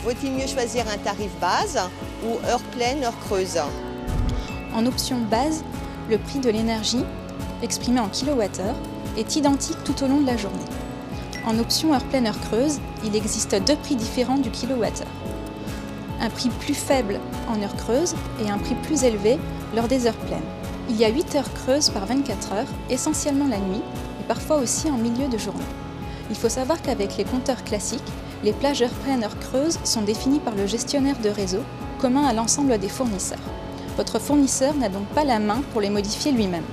Vaut-il mieux choisir un tarif base ou heure pleine, heure creuse? En option base, le prix de l'énergie, exprimé en kWh, est identique tout au long de la journée. En option heure pleine, heure creuse, il existe deux prix différents du kWh. Un prix plus faible en heure creuse et un prix plus élevé lors des heures pleines. Il y a 8 heures creuses par 24 heures, essentiellement la nuit et parfois aussi en milieu de journée. Il faut savoir qu'avec les compteurs classiques, les plages heure pleine, heure creuse sont définies par le gestionnaire de réseau, commun à l'ensemble des fournisseurs. Votre fournisseur n'a donc pas la main pour les modifier lui-même.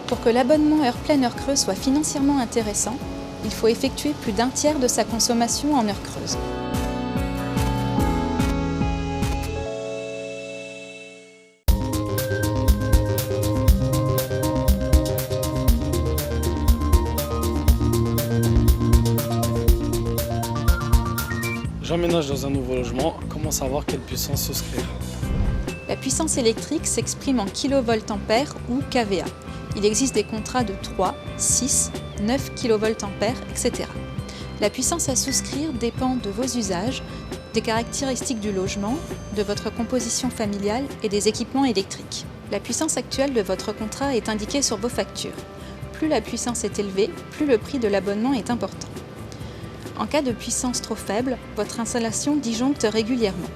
Pour que l'abonnement heure pleine, heure creuse soit financièrement intéressant, il faut effectuer plus d'un tiers de sa consommation en heure creuse. J'emménage dans un nouveau logement, comment savoir quelle puissance souscrire? La puissance électrique s'exprime en kVA ou kVA. Il existe des contrats de 3, 6, 9 kVA, etc. La puissance à souscrire dépend de vos usages, des caractéristiques du logement, de votre composition familiale et des équipements électriques. La puissance actuelle de votre contrat est indiquée sur vos factures. Plus la puissance est élevée, plus le prix de l'abonnement est important. En cas de puissance trop faible, votre installation disjoncte régulièrement.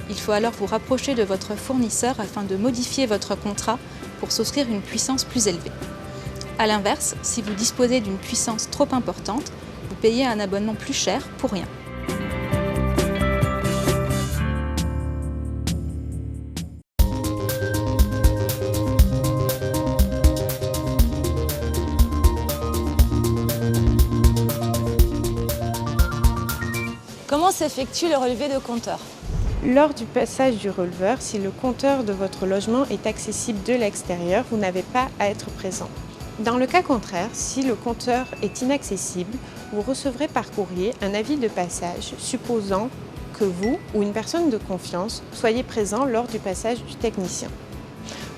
Il faut alors vous rapprocher de votre fournisseur afin de modifier votre contrat pour souscrire une puissance plus élevée. A l'inverse, si vous disposez d'une puissance trop importante, vous payez un abonnement plus cher pour rien. Comment s'effectue le relevé de compteur? Lors du passage du releveur, si le compteur de votre logement est accessible de l'extérieur, vous n'avez pas à être présent. Dans le cas contraire, si le compteur est inaccessible, vous recevrez par courrier un avis de passage supposant que vous ou une personne de confiance soyez présent lors du passage du technicien.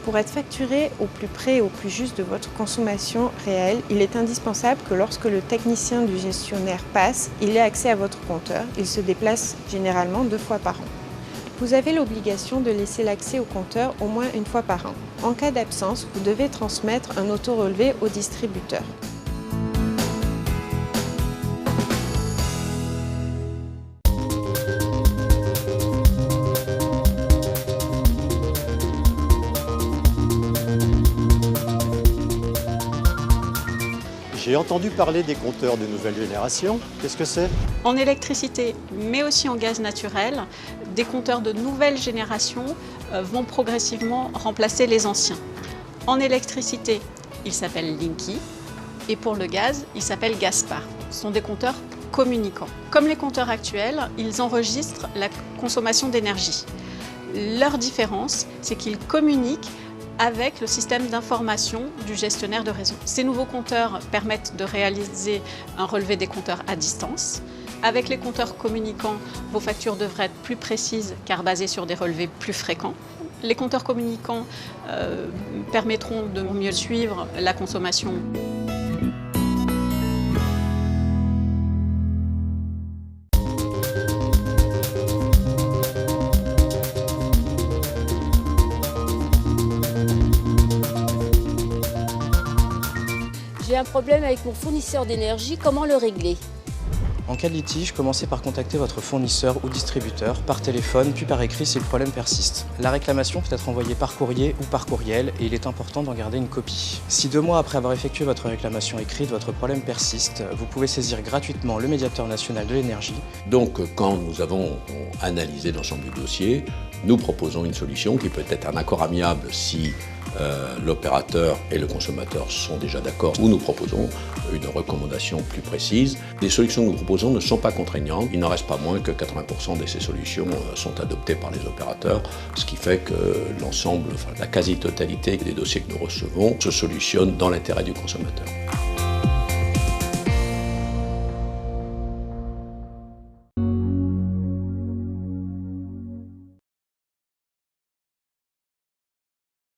Pour être facturé au plus près et au plus juste de votre consommation réelle, il est indispensable que lorsque le technicien du gestionnaire passe, il ait accès à votre compteur. Il se déplace généralement 2 fois par an. Vous avez l'obligation de laisser l'accès au compteur au moins 1 fois par an. En cas d'absence, vous devez transmettre un auto-relevé au distributeur. J'ai entendu parler des compteurs de nouvelle génération. Qu'est-ce que c'est? En électricité, mais aussi en gaz naturel, des compteurs de nouvelle génération vont progressivement remplacer les anciens. En électricité, ils s'appellent Linky et pour le gaz, ils s'appellent Gaspar. Ce sont des compteurs communicants. Comme les compteurs actuels, ils enregistrent la consommation d'énergie. Leur différence, c'est qu'ils communiquent avec le système d'information du gestionnaire de réseau. Ces nouveaux compteurs permettent de réaliser un relevé des compteurs à distance. Avec les compteurs communicants, vos factures devraient être plus précises car basées sur des relevés plus fréquents. Les compteurs communicants permettront de mieux suivre la consommation. J'ai un problème avec mon fournisseur d'énergie, comment le régler? En cas de litige, commencez par contacter votre fournisseur ou distributeur par téléphone puis par écrit si le problème persiste. La réclamation peut être envoyée par courrier ou par courriel et il est important d'en garder une copie. Si 2 mois après avoir effectué votre réclamation écrite, votre problème persiste, vous pouvez saisir gratuitement le médiateur national de l'énergie. Donc quand nous avons analysé l'ensemble du dossier, nous proposons une solution qui peut être un accord amiable si l'opérateur et le consommateur sont déjà d'accord, ou nous proposons une recommandation plus précise. Les solutions que nous proposons ne sont pas contraignantes. Il n'en reste pas moins que 80% de ces solutions sont adoptées par les opérateurs, ce qui fait que l'ensemble, la quasi-totalité des dossiers que nous recevons se solutionnent dans l'intérêt du consommateur.